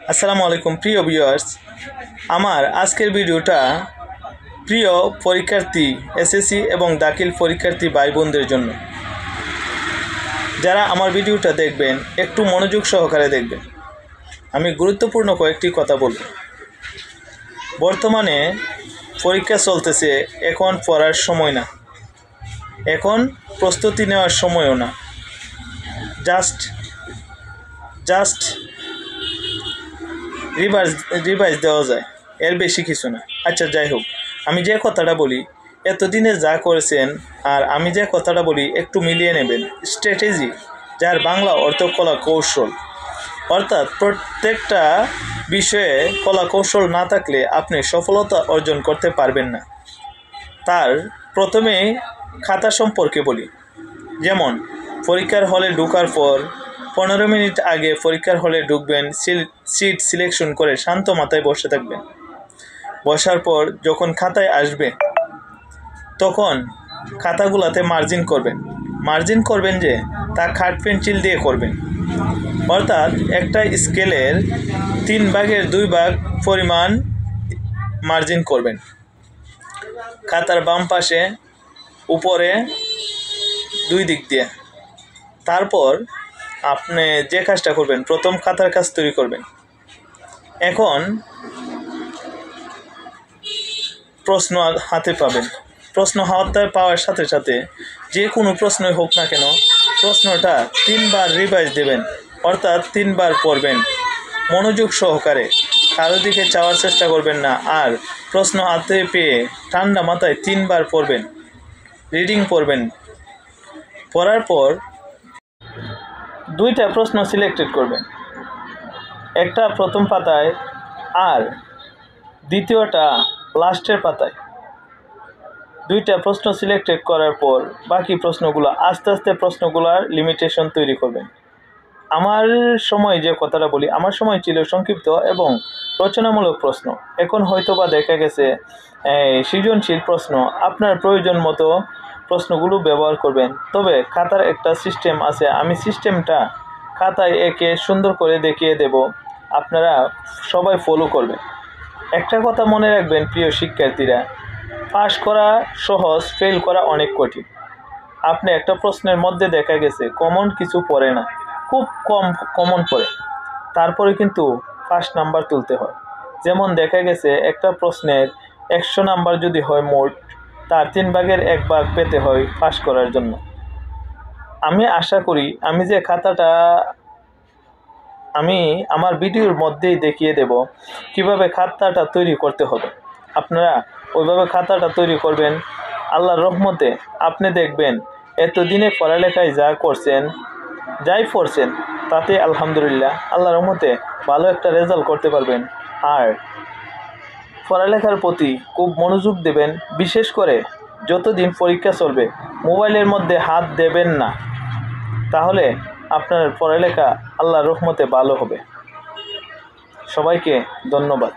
আসসালামু আলাইকুম প্রিয় ভিউয়ার্স, আমার আজকের ভিডিওটা প্রিয় পরীক্ষার্থী এসএসসি এবং দাখিল পরীক্ষার্থী ভাই বোনদের জন্য। যারা আমার ভিডিওটা দেখবেন একটু মনোযোগ সহকারে দেখবেন। আমি গুরুত্বপূর্ণ কয়েকটি কথা বলব। বর্তমানে পরীক্ষা চলতেছে, এখন পড়ার সময় না, এখন প্রস্তুতি নেওয়ার সময়ও না। জাস্ট রিভাইজ দেওয়া যায়, এর বেশি কিছু না। আচ্ছা, যাই হোক, আমি যে কথাটা বলি এতদিনে যা করেছেন আর আমি যে কথাটা বলি একটু মিলিয়ে নেবেন। স্ট্র্যাটেজি, যার বাংলা অর্থ কলা কৌশল, অর্থাৎ প্রত্যেকটা বিষয়ে কলা কৌশল না থাকলে আপনি সফলতা অর্জন করতে পারবেন না। তার প্রথমে খাতা সম্পর্কে বলি। যেমন পরীক্ষার হলে ঢোকার পর 15 মিনিট আগে পরীক্ষার হলে ঢুকবেন, সিট সিলেকশন করে শান্ত মাথায় বসে থাকবেন। বসার পর যখন খাতায় আসবে তখন খাতাগুলোতে মার্জিন করবেন যে তা খাট পেন্সিল দিয়ে করবেন। অর্থাৎ একটা স্কেলের 3 ভাগের 2 ভাগ পরিমাণ মার্জিন করবেন। খাতার বাম পাশে, উপরে, 2 দিক দিয়ে। তারপর আপনি যে কাজটা করবেন, প্রথম খাতার কাজ তৈরি করবেন। এখন প্রশ্ন হাতে পাবেন। প্রশ্ন হাতে পাওয়ার সাথে সাথে যে কোনো প্রশ্নই হোক না কেন, প্রশ্নটা 3 বার রিভাইজ দেবেন, অর্থাৎ 3 বার পড়বেন মনোযোগ সহকারে। কারো দিকে চাওয়ার চেষ্টা করবেন না। আর প্রশ্ন হাতে পেয়ে ঠান্ডা মাথায় 3 বার পড়বেন, রিডিং পড়বেন। পড়ার পর 2টা প্রশ্ন সিলেক্টেড করবেন, একটা প্রথম পাতায় আর দ্বিতীয়টা লাস্টের পাতায়। 2টা প্রশ্ন সিলেক্টেড করার পর বাকি প্রশ্নগুলো আস্তে আস্তে প্রশ্নগুলোর লিমিটেশন তৈরি করবেন। আমার সময় যে কথাটা বলি, আমার সময় ছিল সংক্ষিপ্ত এবং রচনামূলক প্রশ্ন। এখন হয়তো বা দেখা গেছে সৃজনশীল প্রশ্ন। আপনার প্রয়োজন মতো প্রশ্নগুলো ব্যবহার করবেন। তবে খাতার একটা সিস্টেম আছে, আমি সিস্টেমটা খাতায় এঁকে সুন্দর করে দেখিয়ে দেব, আপনারা সবাই ফলো করবেন। একটা কথা মনে রাখবেন প্রিয় শিক্ষার্থীরা, পাস করা সহজ, ফেল করা অনেক কঠিন। আপনি একটা প্রশ্নের মধ্যে দেখা গেছে কমন কিছু পড়ে না, খুব কম কমন পড়ে, তারপরে কিন্তু 5 নাম্বার তুলতে হয়। যেমন দেখা গেছে একটা প্রশ্নের 100 নাম্বার যদি হয় মোট, তার 3 ভাগের 1 ভাগ পেতে হয় পাস করার জন্য। আমি আশা করি আমি যে খাতাটা আমি আমার ভিডিওর মধ্যেই দেখিয়ে দেব কিভাবে খাতাটা তৈরি করতে হবে। আপনারা ওইভাবে খাতাটা তৈরি করবেন। আল্লাহর রহমতে আপনি দেখবেন এতদিনে পড়ালেখায় যাই পড়ছেন তাতে আলহামদুলিল্লাহ আল্লাহর রহমতে ভালো একটা রেজাল্ট করতে পারবেন। আর পড়ালেখার প্রতি খুব মনোযোগ দেবেন। বিশেষ করে যতদিন পরীক্ষা চলবে মোবাইলের মধ্যে হাত দেবেন না, তাহলে আপনার পড়ালেখা আল্লাহর রহমতে ভালো হবে। সবাইকে ধন্যবাদ।